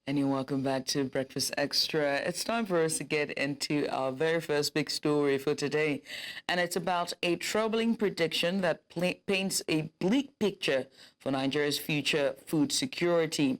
And you're welcome back to Breakfast Extra. It's time for us to get into our very first big story for today. And it's about a troubling prediction that paints a bleak picture for Nigeria's future food security.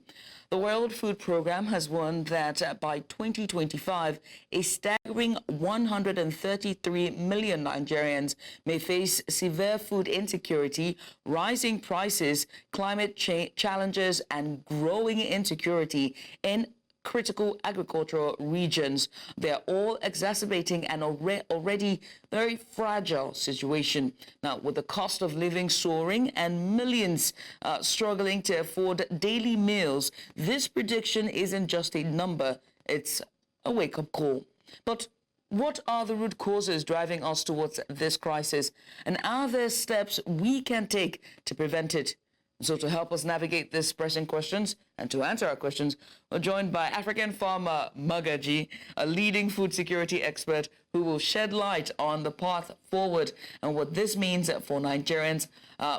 The World Food Programme has warned that by 2025, a staggering 133 million Nigerians may face severe food insecurity, rising prices, climate challenges, and growing insecurity in critical agricultural regions. They're all exacerbating an already very fragile situation. Now, with the cost of living soaring and millions struggling to afford daily meals, this prediction isn't just a number, it's a wake-up call. But what are the root causes driving us towards this crisis? And are there steps we can take to prevent it? So to help us navigate these pressing questions and to answer our questions, we're joined by Africanfarmer Mogaji, a leading food security expert who will shed light on the path forward and what this means for Nigerians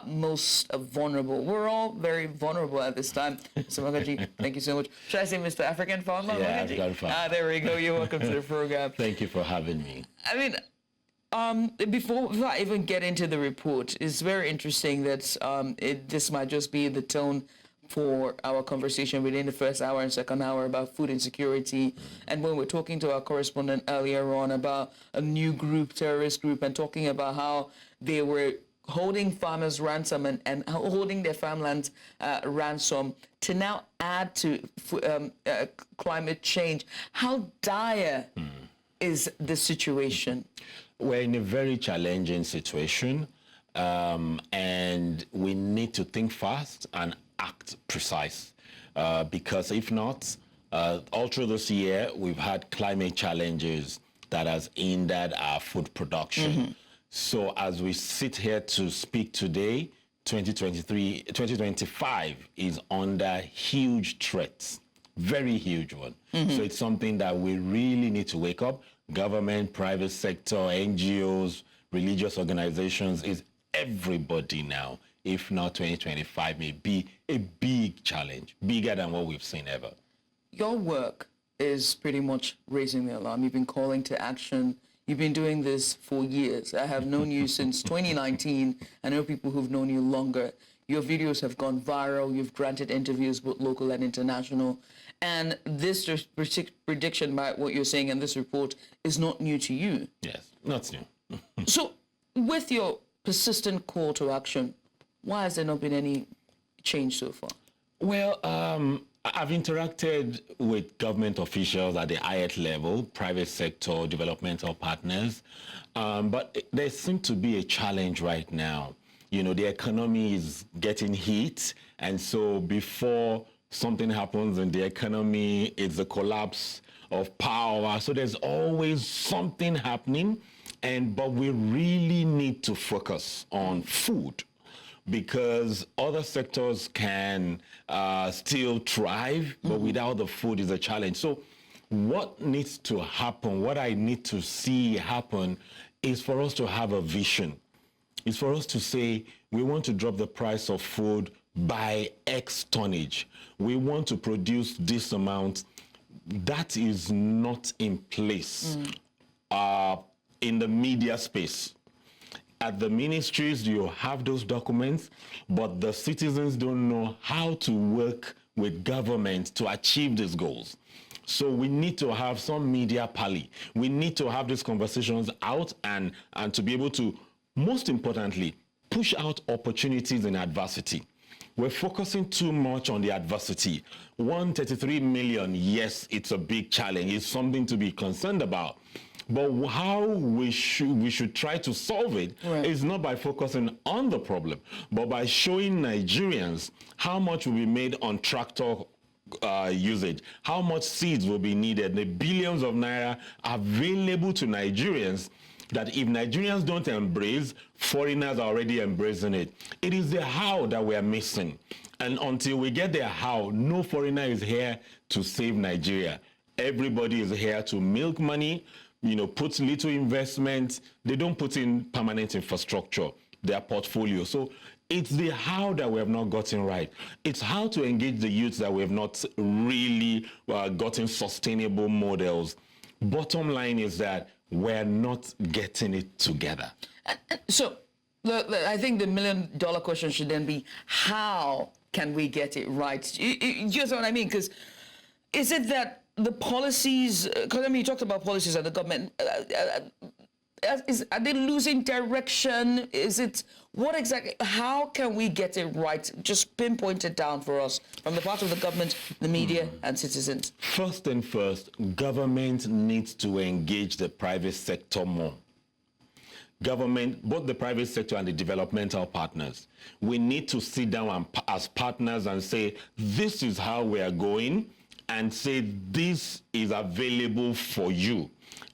most vulnerable. We're all very vulnerable at this time. Mr. Mogaji, thank you so much. Should I say Mr. Africanfarmer Mogaji? Africanfarmer. There we go. You're welcome to the program. Thank you for having me. I mean, before I even get into the report, it's very interesting that this might just be the tone for our conversation within the first hour and second hour about food insecurity. And when we're talking to our correspondent earlier on about a new group, terrorist group, and talking about how they were holding farmers ransom and holding their farmlands ransom to now add to climate change, how dire is the situation? We're in a very challenging situation, and we need to think fast and act precise, because if not, all through this year, we've had climate challenges that has hindered our food production. So as we sit here to speak today, 2025 is under huge threats, very huge one. So it's something that we really need to wake up. Government, private sector, NGOs, religious organizations, is everybody now. If not, 2025 may be a big challenge, bigger than what we've seen ever. Your work is pretty much raising the alarm. You've been calling to action. You've been doing this for years. I have known you since 2019. I know people who've known you longer. Your videos have gone viral. You've granted interviews, both local and international. And this prediction by what you're saying in this report is not new to you. Yes, not new. So with your persistent call to action, why has there not been any change so far? Well, I've interacted with government officials at the highest level, private sector, developmental partners, but there seems to be a challenge right now. You know, the economy is getting hit, and so before something happens in the economy, it's a collapse of power. So there's always something happening, but we really need to focus on food, because other sectors can still thrive, but without the food is a challenge. So what needs to happen, what I need to see happen, is for us to have a vision. It's for us to say, we want to drop the price of food by X tonnage. We want to produce this amount. That is not in place in the media space. At the ministries, you have those documents, but the citizens don't know how to work with government to achieve these goals. So we need to have some media pally. We need to have these conversations out and to be able to, most importantly, push out opportunities in adversity. We're focusing too much on the adversity. 133 million, yes, it's a big challenge. It's something to be concerned about. But how we should try to solve it is not by focusing on the problem, but by showing Nigerians how much will be made on tractor usage, how much seeds will be needed, the billions of naira available to Nigerians, that if Nigerians don't embrace, foreigners are already embracing it. It is the how that we are missing. And until we get the how, no foreigner is here to save Nigeria. Everybody is here to milk money, you know, put little investment. They don't put in permanent infrastructure, their portfolio. So It's the how that we have not gotten right. It's how to engage the youth that we have not really gotten sustainable models. Bottom line is that we're not getting it together. So I think the million-dollar question should then be, how can we get it right? Just what I mean, because is it that the policies, because I mean, you talked about policies of the government, are they losing direction? Is it, what exactly, how can we get it right? Just pinpoint it down for us from the part of the government, the media, and citizens. First and first, government needs to engage the private sector more. Government, both the private sector and the developmental partners, we need to sit down as partners and say, this is how we are going, and say, this is available for you.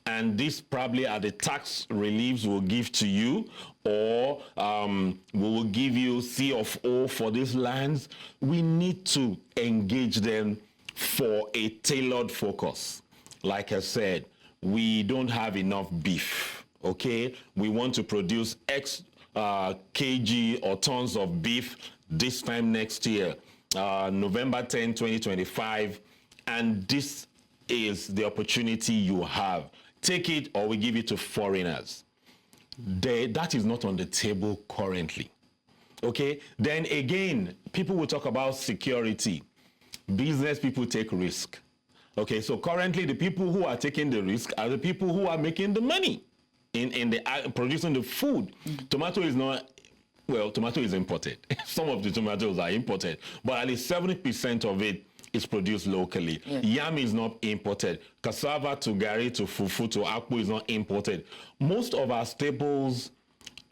And this probably are the tax reliefs we'll give to you, or we will give you C of O for these lands. We need to engage them for a tailored focus. Like I said, we don't have enough beef, okay? We want to produce X kg or tons of beef this time next year, November 10, 2025, and this is the opportunity you have. Take it or we give it to foreigners. That is not on the table currently. Okay? Then again, people will talk about security. Business people take risk. Okay, so currently the people who are taking the risk are the people who are making the money in the producing the food. Tomato is not, well, tomato is imported. Some of the tomatoes are imported, but at least 70% of it is produced locally. Yeah. Yam is not imported. Cassava to gari to fufu to akpu is not imported. Most of our staples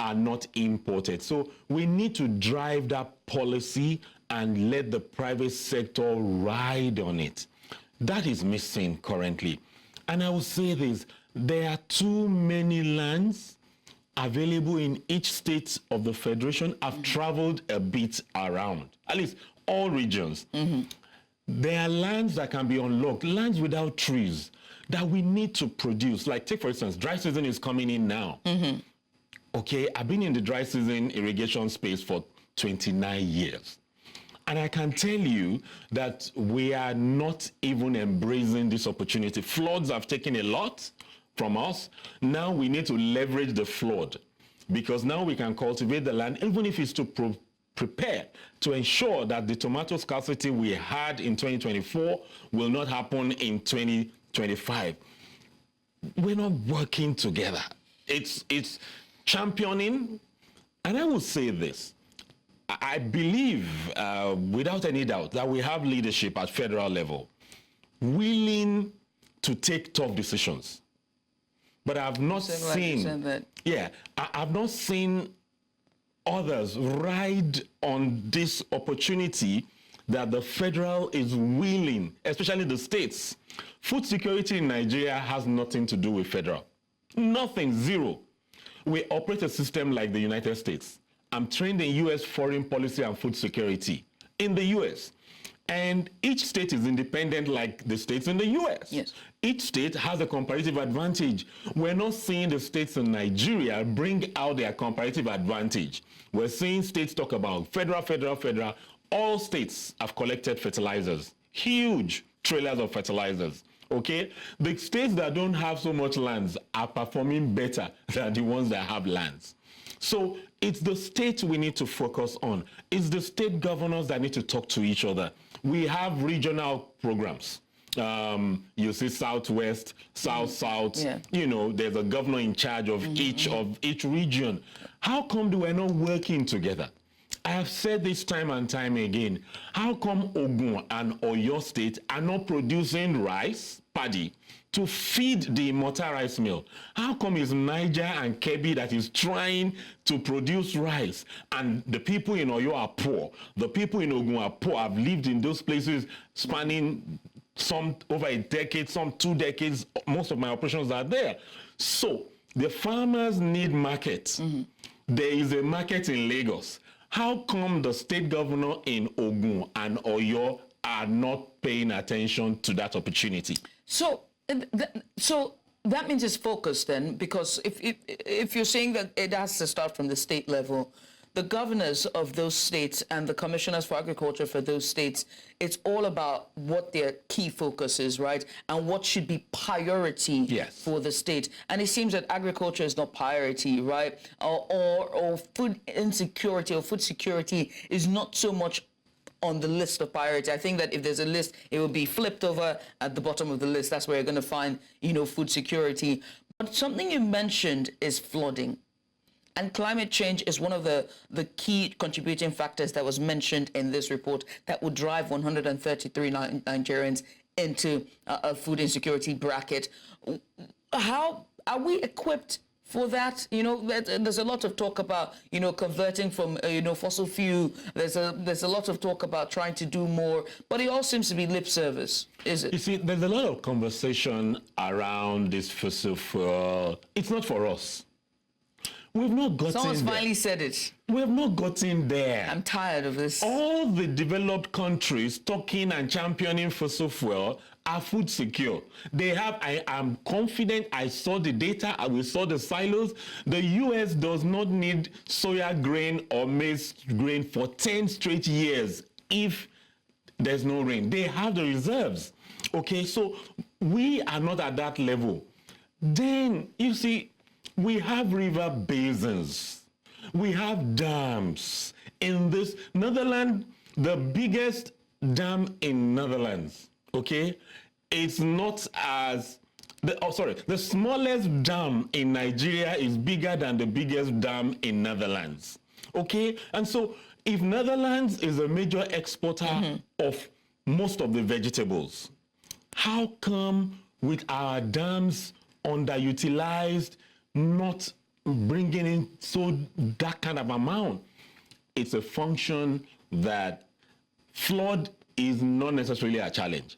are not imported. So we need to drive that policy and let the private sector ride on it. That is missing currently. And I will say this, there are too many lands available in each state of the Federation. I've traveled a bit around, at least all regions. There are lands that can be unlocked, lands without trees that we need to produce. Like take, for instance, dry season is coming in now. Okay, I've been in the dry season irrigation space for 29 years. And I can tell you that we are not even embracing this opportunity. Floods have taken a lot from us. Now we need to leverage the flood, because now we can cultivate the land, even if it's to prepare to ensure that the tomato scarcity we had in 2024 will not happen in 2025. We're not working together. It's championing, and I will say this. I believe, without any doubt, that we have leadership at federal level willing to take tough decisions. But I've not seen, I've not seen others ride on this opportunity that the federal is willing, especially the states. Food security in Nigeria has nothing to do with federal. Nothing, zero. We operate a system like the United States. I'm trained in U.S. foreign policy and food security in the U.S. And each state is independent like the states in the U.S. Yes. Each state has a comparative advantage. We're not seeing the states in Nigeria bring out their comparative advantage. We're seeing states talk about federal. All states have collected fertilizers, huge trailers of fertilizers. Okay? The states that don't have so much lands are performing better than the ones that have lands. So it's the states we need to focus on. It's the state governors that need to talk to each other. We have regional programs. You see Southwest, South. Yeah. You know, there's a governor in charge of each region. How come we're not working together? I have said this time and time again. How come Ogun and Oyo State are not producing rice, paddy, to feed the Immortal rice mill? How come it's Niger and Kebbi that is trying to produce rice, and the people in Oyo are poor? The people in Ogun are poor. I've lived in those places spanning some over a decade, some 2 decades. Most of my operations are there. So the farmers need markets. There is a market in Lagos. How come the state governor in Ogun and Oyo are not paying attention to that opportunity? So that means it's focused then, because if you're saying that it has to start from the state level, the governors of those states and the commissioners for agriculture for those states, it's all about what their key focus is, right? And what should be priority for the state. And it seems that agriculture is not priority, right? Or food insecurity or food security is not so much on the list of priority. I think that if there's a list, it will be flipped over at the bottom of the list. That's where you're going to find, food security. But something you mentioned is flooding. And climate change is one of the key contributing factors that was mentioned in this report that would drive 133 Nigerians into a food insecurity bracket. How are we equipped for that? There's a lot of talk about, converting from, fossil fuel. There's a lot of talk about trying to do more, but it all seems to be lip service, is it? You see, there's a lot of conversation around this fossil fuel. It's not for us. We've not gotten Someone's finally said it. We have not gotten there. I'm tired of this. All the developed countries talking and championing fossil fuel are food secure. They have, I am confident, I saw the data, we saw the silos. The US does not need soya grain or maize grain for 10 straight years if there's no rain. They have the reserves. Okay, so we are not at that level. Then, you see, we have river basins. We have dams. In this, Netherlands, the biggest dam in Netherlands, okay, it's not as, the smallest dam in Nigeria is bigger than the biggest dam in Netherlands, okay? And so if Netherlands is a major exporter of most of the vegetables, how come with our dams underutilized, not bringing in that kind of amount? It's a function that flood is not necessarily a challenge.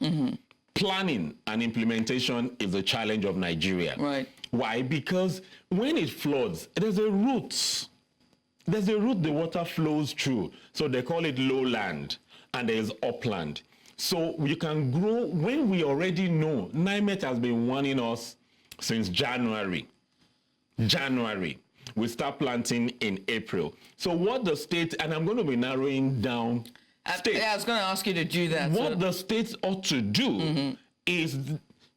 Planning and implementation is a challenge of Nigeria. Right. Why? Because when it floods, there's a route. There's a route the water flows through. So they call it lowland, and there's upland. So you can grow, when we already know, NIMET has been warning us since January. We start planting in April. So what the state, and I'm going to be narrowing down states. Yeah, I was going to ask you to do that. What the states ought to do is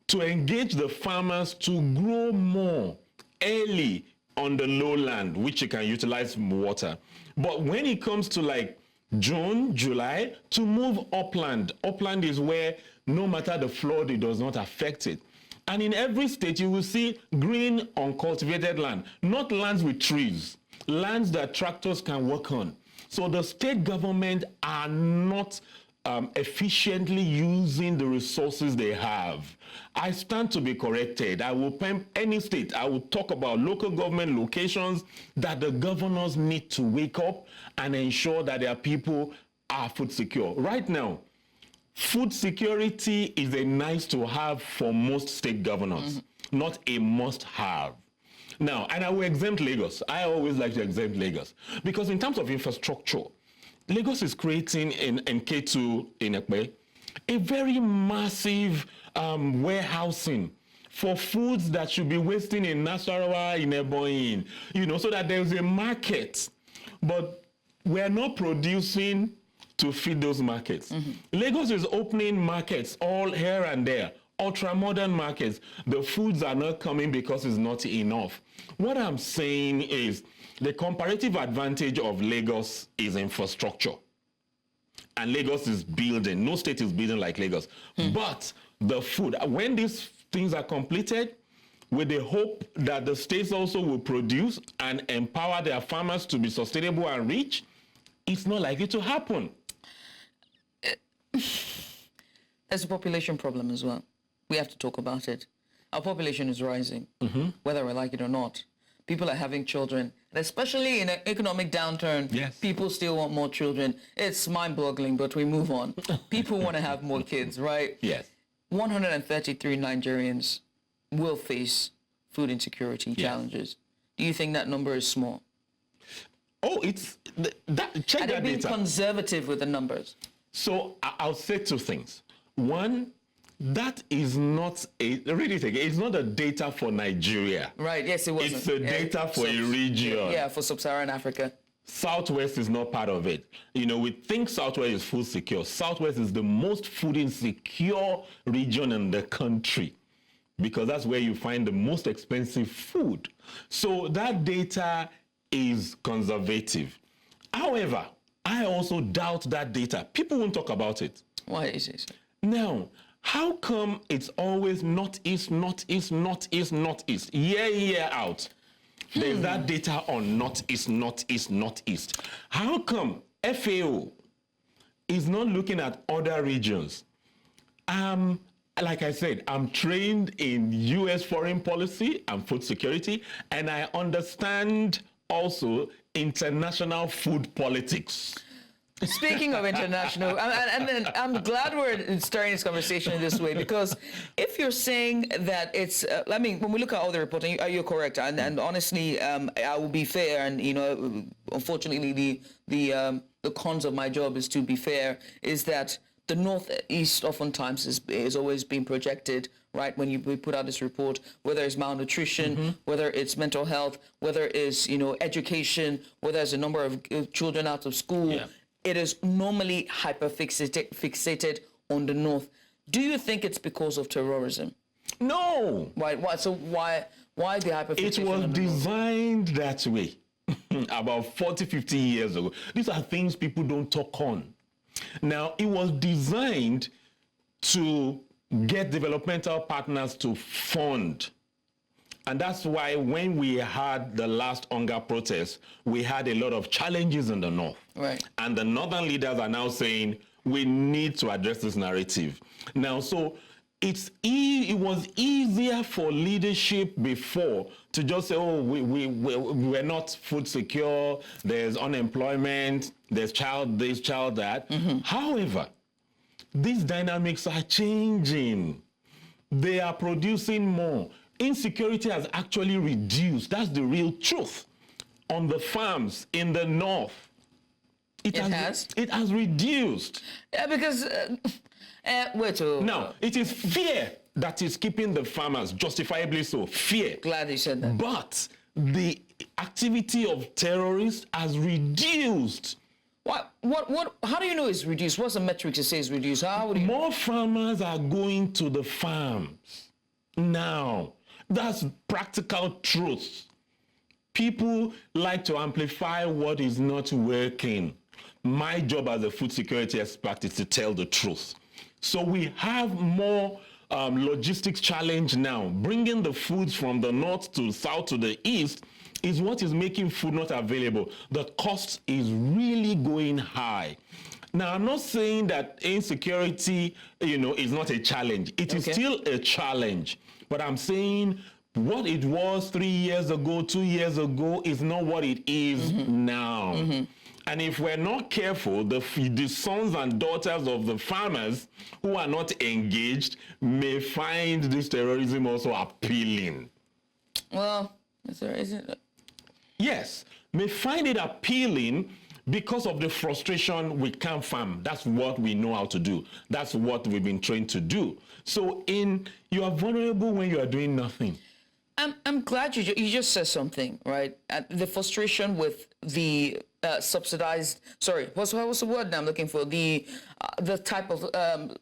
to engage the farmers to grow more early on the lowland, which you can utilize water. But when it comes to like June, July, to move upland. Upland is where no matter the flood, it does not affect it. And in every state, you will see green uncultivated land, not lands with trees, lands that tractors can work on. So the state government are not efficiently using the resources they have. I stand to be corrected. I will any state, I will talk about local government locations that the governors need to wake up and ensure that their people are food secure. Right now, food security is a nice to have for most state governors, not a must have. Now, and I will exempt Lagos. I always like to exempt Lagos because in terms of infrastructure, Lagos is creating in K2 in Ekpe a very massive warehousing for foods that should be wasting in Nasarawa, in Ebonyi, so that there's a market. But we're not producing to feed those markets. Lagos is opening markets all here and there, ultra-modern markets. The foods are not coming because it's not enough. What I'm saying is the comparative advantage of Lagos is infrastructure. And Lagos is building. No state is building like Lagos. But the food, when these things are completed, with the hope that the states also will produce and empower their farmers to be sustainable and rich, it's not likely to happen. There's a population problem as well. We have to talk about it. Our population is rising, whether we like it or not. People are having children, and especially in an economic downturn, people still want more children. It's mind-boggling, but we move on. People want to have more kids, right? Yes. 133 Nigerians will face food insecurity challenges. Do you think that number is small? Oh, check Are they being conservative with the numbers? So I'll say two things. One, that is not it's not a data for Nigeria. Right, yes, it wasn't. It's a data for a region. Yeah, for sub-Saharan Africa. Southwest is not part of it. We think Southwest is food secure. Southwest is the most food insecure region in the country because that's where you find the most expensive food. So that data is conservative. However, I also doubt that data. People won't talk about it. Why is it? Now, how come it's always northeast, northeast, northeast, northeast, year out? There's that data on northeast, northeast, northeast. How come FAO is not looking at other regions? Like I said, I'm trained in U.S. foreign policy and food security, and I understand also international food politics. Speaking of international, and I'm glad we're starting this conversation in this way, because if you're saying that it's, when we look at all the reporting, you're correct, and honestly, I will be fair, and unfortunately, the cons of my job is to be fair, is that the Northeast oftentimes is always being projected, right, when we put out this report, whether it's malnutrition, whether it's mental health, whether it's, education, whether it's a number of children out of school. Yeah. It is normally fixated on the North. Do you think it's because of terrorism? No. Why? So why the hyperfixation? It was designed that way about 40, 50 years ago. These are things people don't talk on. Now, it was designed to get developmental partners to fund. And that's why when we had the last hunger protest, we had a lot of challenges in the North. Right. And the Northern leaders are now saying, we need to address this narrative. Now, so it was easier for leadership before to just say, oh, we're not food secure, there's unemployment, there's child this, child that. However, these dynamics are changing. They are producing more. Insecurity has actually reduced. That's the real truth. On the farms in the North, it has reduced. Yeah, because now it is fear that is keeping the farmers, justifiably so. Fear. Glad you said that. But the activity of terrorists has reduced. What? How do you know it's reduced? What's the metric to say it's reduced? How would you? More farmers are going to the farms now. That's practical truth. People like to amplify what is not working. My job as a food security expert is to tell the truth. So we have more logistics challenge now. Bringing the foods from the north to south to the east is what is making food not available. The cost is really going high. Now, I'm not saying that insecurity, is not a challenge. It is still a challenge. But I'm saying what it was 3 years ago, 2 years ago is not what it is now. And if we're not careful, the sons and daughters of the farmers who are not engaged may find this terrorism also appealing. Well, isn't it? Yes, may find it appealing because of the frustration we can't farm. That's what we know how to do. That's what we've been trained to do. So you are vulnerable when you are doing nothing. I'm glad you just said something, right? The frustration with the subsidized, what's the word now I'm looking for? The type of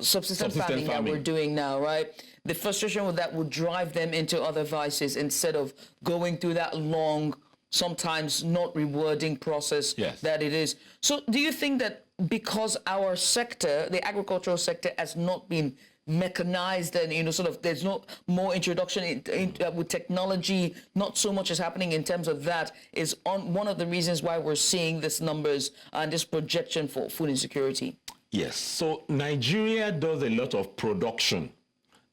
subsistence farming that we're doing now, right? The frustration with that would drive them into other vices instead of going through that long, sometimes not rewarding process that it is. So do you think that because our sector, the agricultural sector, has not been mechanized and there's not more introduction with technology, not so much is happening in terms of that, is one of the reasons why we're seeing these numbers and this projection for food insecurity? Yes, so Nigeria does a lot of production.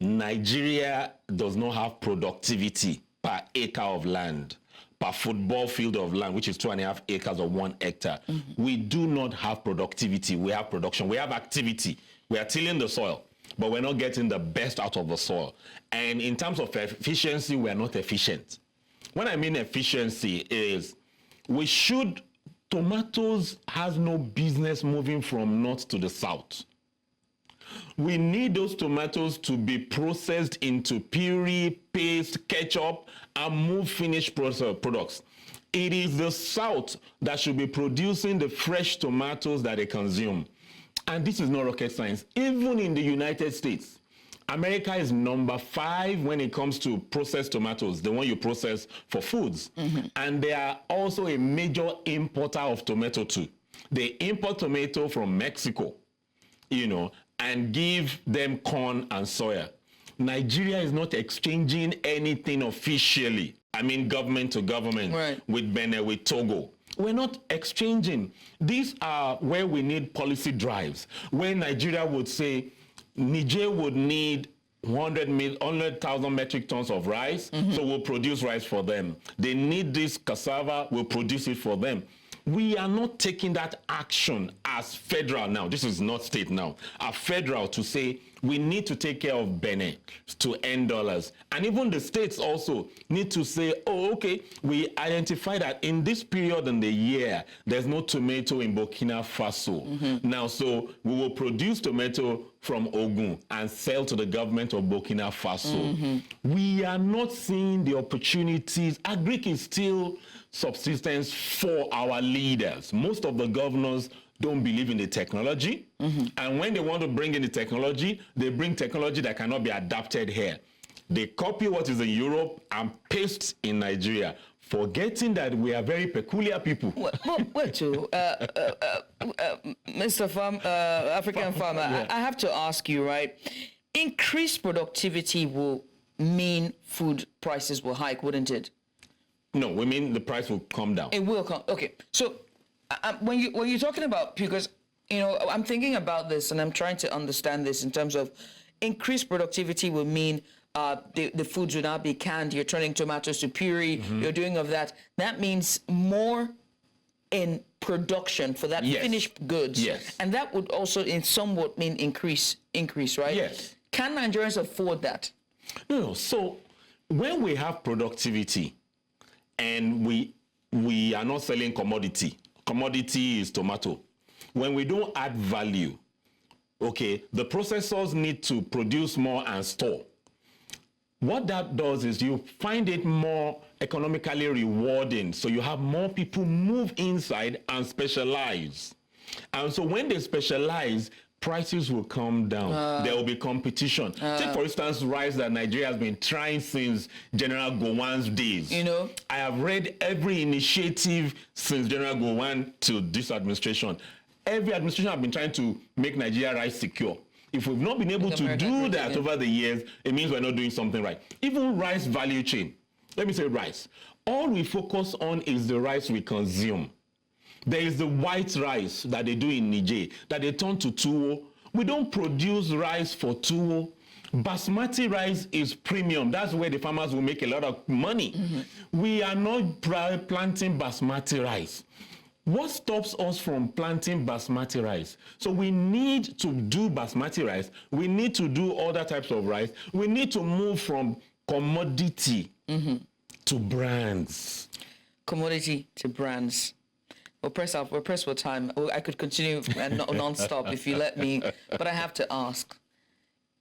Nigeria does not have productivity per acre of land, per football field of land, which is 2.5 acres or 1 hectare. We do not have productivity. We have production. We have activity. We are tilling the soil, but we're not getting the best out of the soil. And in terms of efficiency, we're not efficient. When I mean efficiency is tomatoes has no business moving from north to the south. We need those tomatoes to be processed into puree, paste, ketchup, and move finished products. It is the South that should be producing the fresh tomatoes that they consume. And this is not rocket science. Even in the United States, America is number 5 when it comes to processed tomatoes, the one you process for foods. And they are also a major importer of tomato too. They import tomato from Mexico, you know, and give them corn and soya. Nigeria is not exchanging anything officially. I mean, government to government, right, with Benin, with Togo. We're not exchanging. These are where we need policy drives. Where Nigeria would say, Niger would need 100,000 metric tons of rice, so we'll produce rice for them. They need this cassava, we'll produce it for them. We are not taking that action as federal now. This is not state now. As federal to say we need to take care of Benin to earn dollars. And even the states also need to say, oh, okay, we identify that in this period in the year, there's no tomato in Burkina Faso. Now, so we will produce tomato from Ogun and sell to the government of Burkina Faso. We are not seeing the opportunities. Agric is still subsistence for our leaders. Most of the governors don't believe in the technology. And when they want to bring in the technology, they bring technology that cannot be adapted here. They copy what is in Europe and paste in Nigeria, forgetting that we are very peculiar people. Wait, Mr. African farmer, Yeah. I have to ask you, right? Increased productivity will mean food prices will hike, wouldn't it? No, we mean the price will come down. It will come. Okay, so when you're talking about, because you know, I'm thinking about this and I'm trying to understand this in terms of increased productivity will mean the foods will not be canned. You're turning tomatoes to puree. You're doing of that. That means more in production for that finished goods. Yes. And that would also in somewhat mean increase, right? Yes. Can Nigerians afford that? No. So when we have productivity and we are not selling commodity is tomato. When we don't add value, okay, the processors need to produce more and store. What that does is you find it more economically rewarding. So you have more people move inside and specialize. And so when they specialize, prices will come down. There will be competition. Take, for instance, rice that Nigeria has been trying since General Gowon's days. You know? I have read every initiative since General Gowon to this administration. Every administration has been trying to make Nigeria rice secure. If we've not been able to do that over the years, it means we're not doing something right. Even rice value chain. Let me say rice. All we focus on is the rice we consume. There is the white rice that they do in Niger, that they turn to tuwo. We don't produce rice for tuwo. Basmati rice is premium. That's where the farmers will make a lot of money. We are not planting basmati rice. What stops us from planting basmati rice? So we need to do basmati rice. We need to do other types of rice. We need to move from commodity to brands. Commodity to brands. We're pressed for time. I could continue non-stop if you let me, but I have to ask.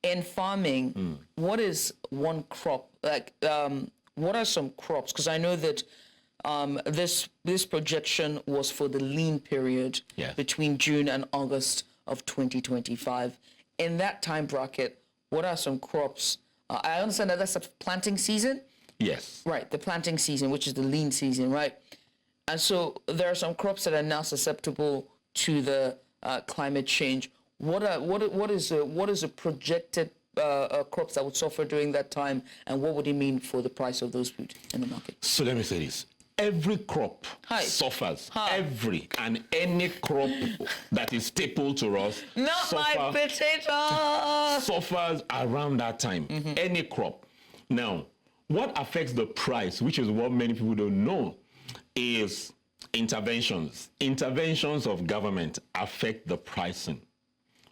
In farming, what is one crop? Like, what are some crops? Because I know that this projection was for the lean period between June and August of 2025. In that time bracket, what are some crops? I understand that that's a planting season. Yes. Right, the planting season, which is the lean season, right? And so there are some crops that are now susceptible to the climate change. What is a projected crops that would suffer during that time, and what would it mean for the price of those food in the market? So let me say this. Every crop suffers. Every and any crop that is staple to us my potato suffers around that time. Any crop. Now, what affects the price, which is what many people don't know, is interventions. Interventions of government affect the pricing.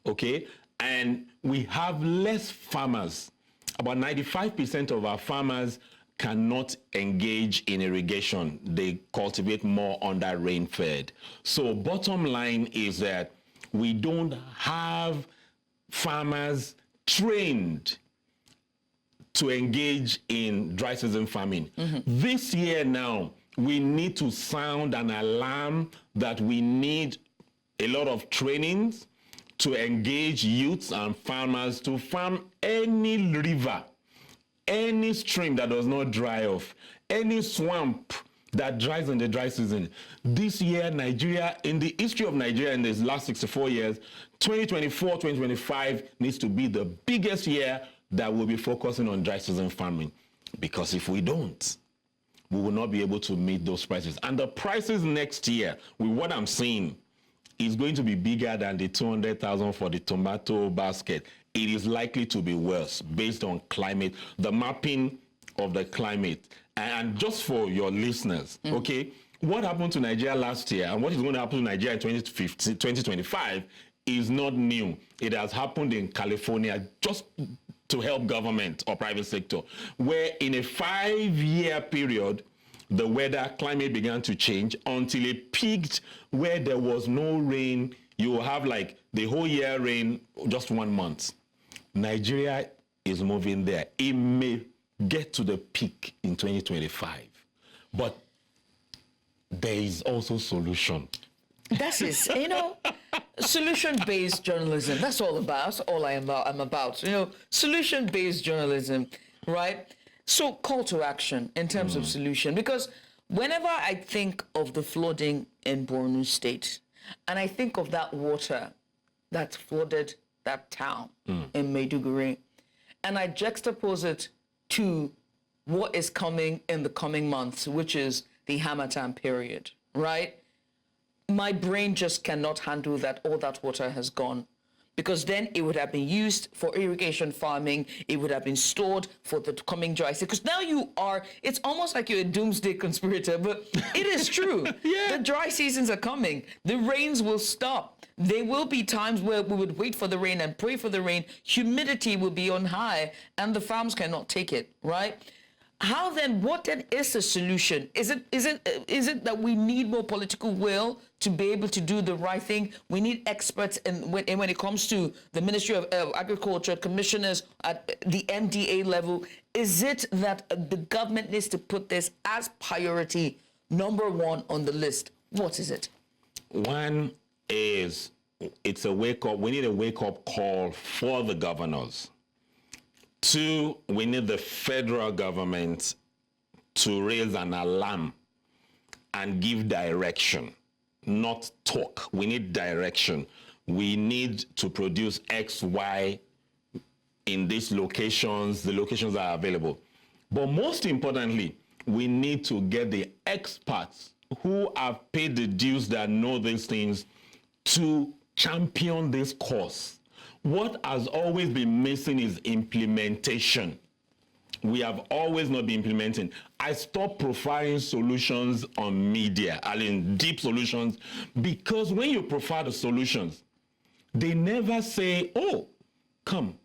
Okay? And we have less farmers. About 95% of our farmers cannot engage in irrigation. They cultivate more under rain-fed. So bottom line is that we don't have farmers trained to engage in dry season farming. This year now, we need to sound an alarm that we need a lot of trainings to engage youths and farmers to farm any river, any stream that does not dry off, any swamp that dries in the dry season. This year, Nigeria, in the history of Nigeria in these last 64 years, 2024, 2025 needs to be the biggest year that we'll be focusing on dry season farming. Because if we don't, we will not be able to meet those prices. And the prices next year, with what I'm seeing, is going to be bigger than the 200,000 for the tomato basket. It is likely to be worse based on climate, the mapping of the climate. And just for your listeners, okay, what happened to Nigeria last year and what is going to happen to Nigeria in 2025 is not new. It has happened in California just to help government or private sector, where in a 5-year period, the weather, climate began to change until it peaked where there was no rain. You will have like the whole year rain, just 1 month. Nigeria is moving there. It may get to the peak in 2025, but there is also solution. That's it. Solution-based journalism. That's all about. That's all I'm about. Solution-based journalism, right? So call to action in terms of solution, because whenever I think of the flooding in Borno State, and I think of that water that flooded that town in Maiduguri, and I juxtapose it to what is coming in the coming months, which is the Harmattan period, right? My brain just cannot handle that all that water has gone, because then it would have been used for irrigation farming. It would have been stored for the coming dry season. Because now it's almost like you're a doomsday conspirator, but it is true. Yeah. The dry seasons are coming. The rains will stop. There will be times where we would wait for the rain and pray for the rain. Humidity will be on high and the farms cannot take it, right? What then is the solution? Is it that we need more political will to be able to do the right thing? We need experts when it comes to the Ministry of Agriculture, commissioners at the MDA level. Is it that the government needs to put this as priority number 1 on the list? What is it? One is it's a wake-up. We need a wake-up call for the governors. 2, we need the federal government to raise an alarm and give direction, not talk. We need direction. We need to produce X, Y in these locations, the locations that are available. But most importantly, we need to get the experts who have paid the dues that know these things to champion this cause. What has always been missing is implementation. We have always not been implementing. I stopped profiling solutions on media, I mean deep solutions, because when you profile the solutions, they never say, oh, come,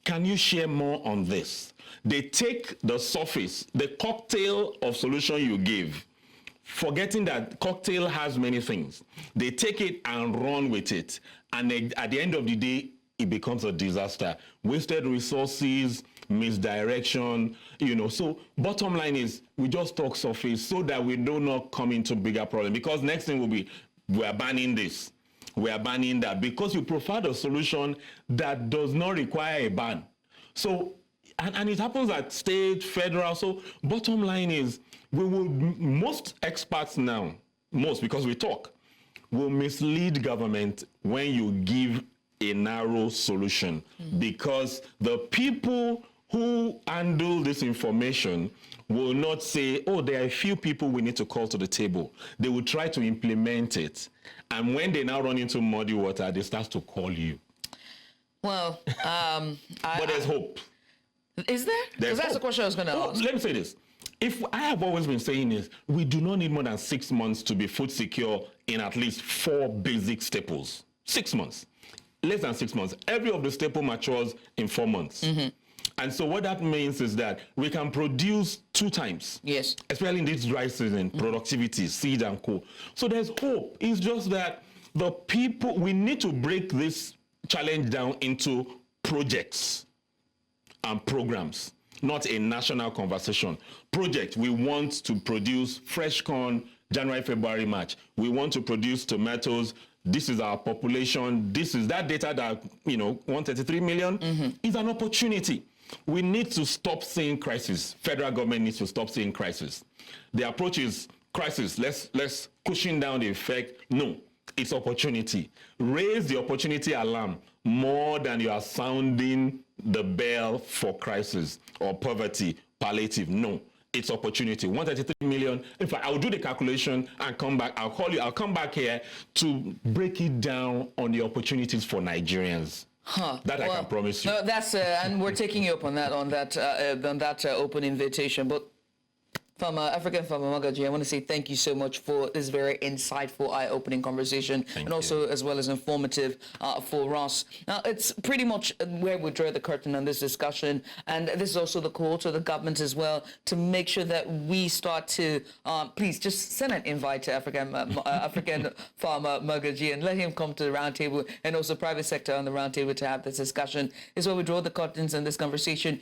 can you share more on this? They take the surface, the cocktail of solution you give, forgetting that cocktail has many things. They take it and run with it. And at the end of the day, it becomes a disaster. Wasted resources, misdirection, So bottom line is we just talk surface so that we do not come into bigger problem. Because next thing will be, we are banning this, we are banning that, because you profile a solution that does not require a ban. So, and it happens at state, federal. So bottom line is most experts now, because we talk, will mislead government when you give a narrow solution, because the people who handle this information will not say, oh, there are a few people we need to call to the table. They will try to implement it. And when they now run into muddy water, they start to call you. Well, but there's hope. Is there? Because that's the question I was going to ask. Let me say this. If I have always been saying is, we do not need more than 6 months to be food secure in at least 4 basic staples. 6 months. Less than 6 months. Every of the staple matures in 4 months. And so what that means is that we can produce 2 times. Yes. Especially in this dry season, productivity, seed and co. So there's hope. It's just that the people, we need to break this challenge down into projects and programs. not a national conversation. Project, we want to produce fresh corn January, February, March. We want to produce tomatoes. This is our population. This is that data that, 133 million is an opportunity. We need to stop seeing crisis. Federal government needs to stop seeing crisis. The approach is crisis. Let's cushion down the effect. No, it's opportunity. Raise the opportunity alarm more than you are sounding the bell for crisis or poverty, palliative. No, it's opportunity. 133 million. In fact, I'll do the calculation and come back. I'll call you. I'll come back here to break it down on the opportunities for Nigerians. That I can promise you. No, that's and we're taking you up on that open invitation. But Africanfarmer Mogaji, I want to say thank you so much for this very insightful, eye-opening conversation, and also as well as informative for us. Now, it's pretty much where we draw the curtain on this discussion, and this is also the call to the government as well to make sure that we start to please just send an invite to Africanfarmer Mogaji and let him come to the roundtable, and also private sector on the roundtable to have this discussion. Is where we draw the curtains in this conversation.